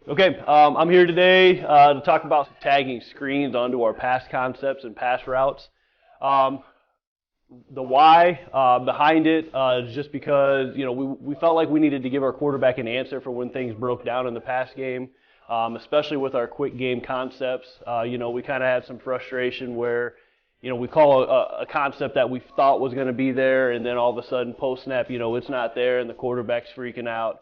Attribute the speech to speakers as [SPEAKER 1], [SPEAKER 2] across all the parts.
[SPEAKER 1] Okay, I'm here today to talk about tagging screens onto our pass concepts and pass routes. The why behind it is just because we felt like we needed to give our quarterback an answer for when things broke down in the pass game, especially with our quick game concepts. We kind of had some frustration where we call a concept that we thought was going to be there, and then all of a sudden post snap it's not there, and the quarterback's freaking out.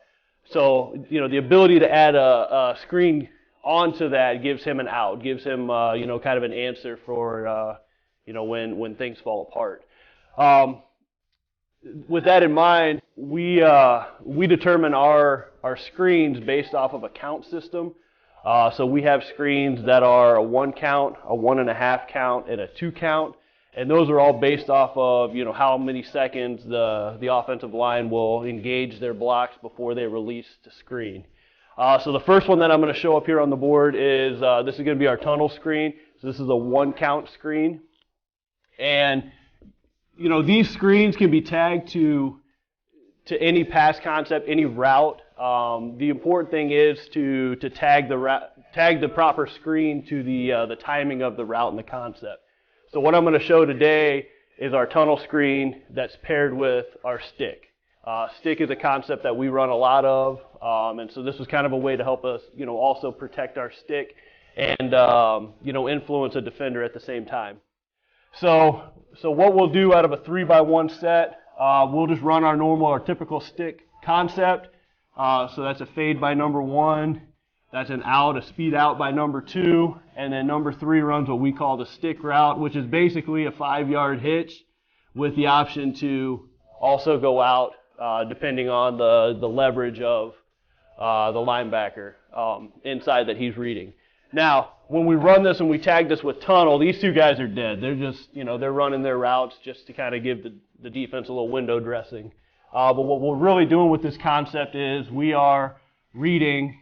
[SPEAKER 1] So, the ability to add a screen onto that gives him an out, gives him, kind of an answer for, when things fall apart. With that in mind, we determine our screens based off of a count system. So we have screens that are a 1 count, a 1.5 count, and a 2 count. And those are all based off of, how many seconds the offensive line will engage their blocks before they release to screen. So the first one that I'm going to show up here on the board is, this is going to be our tunnel screen. So this is a 1 count screen. And, these screens can be tagged to any pass concept, any route. The important thing is to tag the proper screen to the timing of the route and the concept. So what I'm going to show today is our tunnel screen that's paired with our stick. Stick is a concept that we run a lot of, and so this was kind of a way to help us, also protect our stick and, influence a defender at the same time. So what we'll do out of a 3x1 set, we'll just run our typical stick concept. So that's a fade by number 1. That's an out, a speed out by number 2, and then number 3 runs what we call the stick route, which is basically a 5-yard hitch with the option to also go out depending on the leverage of the linebacker inside that he's reading. Now, when we run this and we tag this with tunnel, these two guys are dead. They're just, they're running their routes just to kind of give the defense a little window dressing. But what we're really doing with this concept is we are reading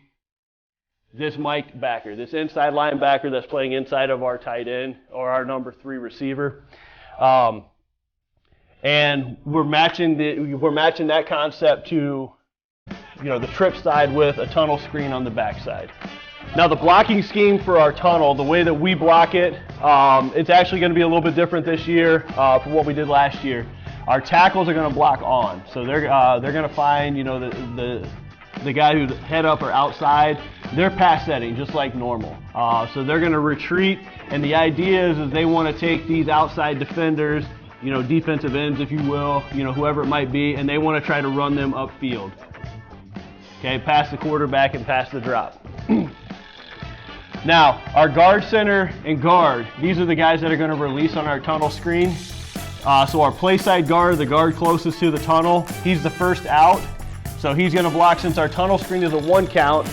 [SPEAKER 1] this Mike backer, this inside linebacker that's playing inside of our tight end or our number 3 receiver, and we're matching that concept to the trip side with a tunnel screen on the backside. Now the blocking scheme for our tunnel, the way that we block it, it's actually going to be a little bit different this year from what we did last year. Our tackles are going to block on, so they're going to find the guy who's head up or outside. They're pass setting just like normal. So they're going to retreat, and the idea is they want to take these outside defenders, defensive ends if you will, whoever it might be, and they want to try to run them upfield. Okay, past the quarterback and past the drop. Now, our guard center and guard, these are the guys that are going to release on our tunnel screen. So our play side guard, the guard closest to the tunnel, he's the first out. So he's going to block. Since our tunnel screen is a 1 count,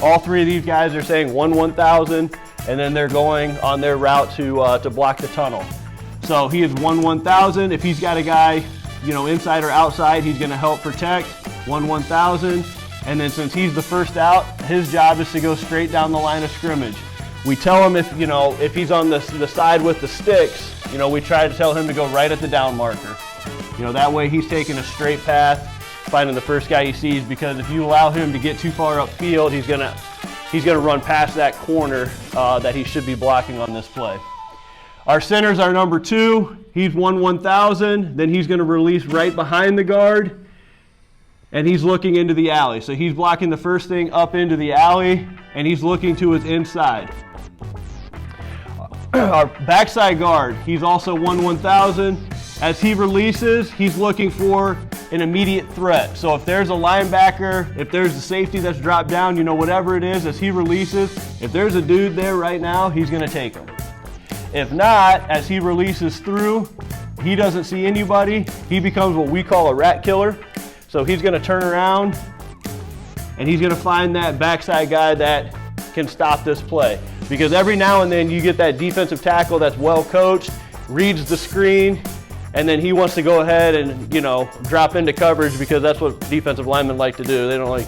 [SPEAKER 1] all 3 of these guys are saying 1,000, and then they're going on their route to block the tunnel. So he is 1,000. If he's got a guy, inside or outside, he's going to help protect 1,000. And then since he's the first out, his job is to go straight down the line of scrimmage. We tell him if he's on the side with the sticks, we try to tell him to go right at the down marker. That way he's taking a straight path, finding the first guy he sees, because if you allow him to get too far upfield, he's gonna run past that corner that he should be blocking on this play. Our center's our number 2. He's 1,000. Then he's gonna release right behind the guard, and he's looking into the alley. So he's blocking the first thing up into the alley, and he's looking to his inside. Our backside guard, he's also 1,000. As he releases, he's looking for an immediate threat. So if there's a linebacker, if there's a safety that's dropped down, whatever it is, as he releases, if there's a dude there right now, he's going to take him. If not, as he releases through, he doesn't see anybody, he becomes what we call a rat killer. So he's going to turn around, and he's going to find that backside guy that can stop this play. Because every now and then you get that defensive tackle that's well coached, reads the screen, and then he wants to go ahead and, drop into coverage because that's what defensive linemen like to do. They don't like,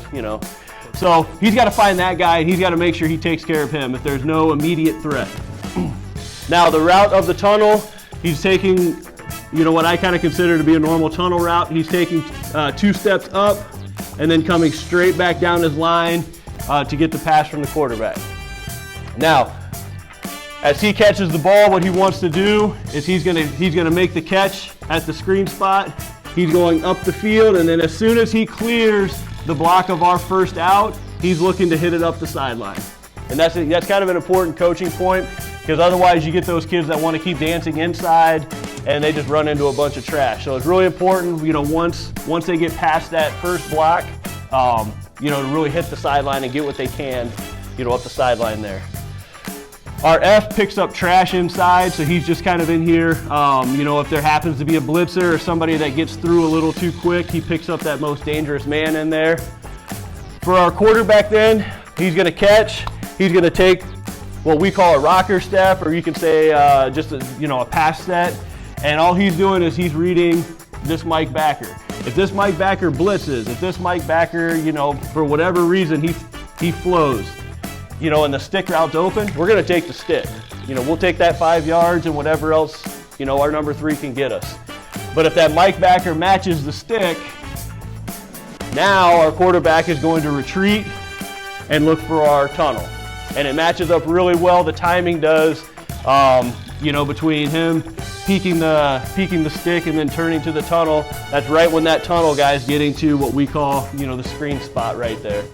[SPEAKER 1] So he's got to find that guy, and he's got to make sure he takes care of him if there's no immediate threat. Now the route of the tunnel, he's taking, what I kind of consider to be a normal tunnel route. He's taking 2 steps up and then coming straight back down his line to get the pass from the quarterback. Now, as he catches the ball, what he wants to do is he's gonna make the catch at the screen spot. He's going up the field, and then as soon as he clears the block of our first out, he's looking to hit it up the sideline. And that's kind of an important coaching point, because otherwise you get those kids that want to keep dancing inside and they just run into a bunch of trash. So it's really important, once they get past that first block, to really hit the sideline and get what they can, up the sideline there. Our F picks up trash inside, so he's just kind of in here. If there happens to be a blitzer or somebody that gets through a little too quick, he picks up that most dangerous man in there. For our quarterback then, he's gonna catch. He's gonna take what we call a rocker step, or you can say just a pass set. And all he's doing is he's reading this Mike backer. If this Mike backer blitzes, if this Mike backer, for whatever reason he flows, and the stick route's open, we're gonna take the stick. We'll take that 5 yards and whatever else, our number 3 can get us. But if that Mike backer matches the stick, now our quarterback is going to retreat and look for our tunnel. And it matches up really well, the timing does, between him peeking the stick and then turning to the tunnel. That's right when that tunnel guy's getting to what we call, the screen spot right there.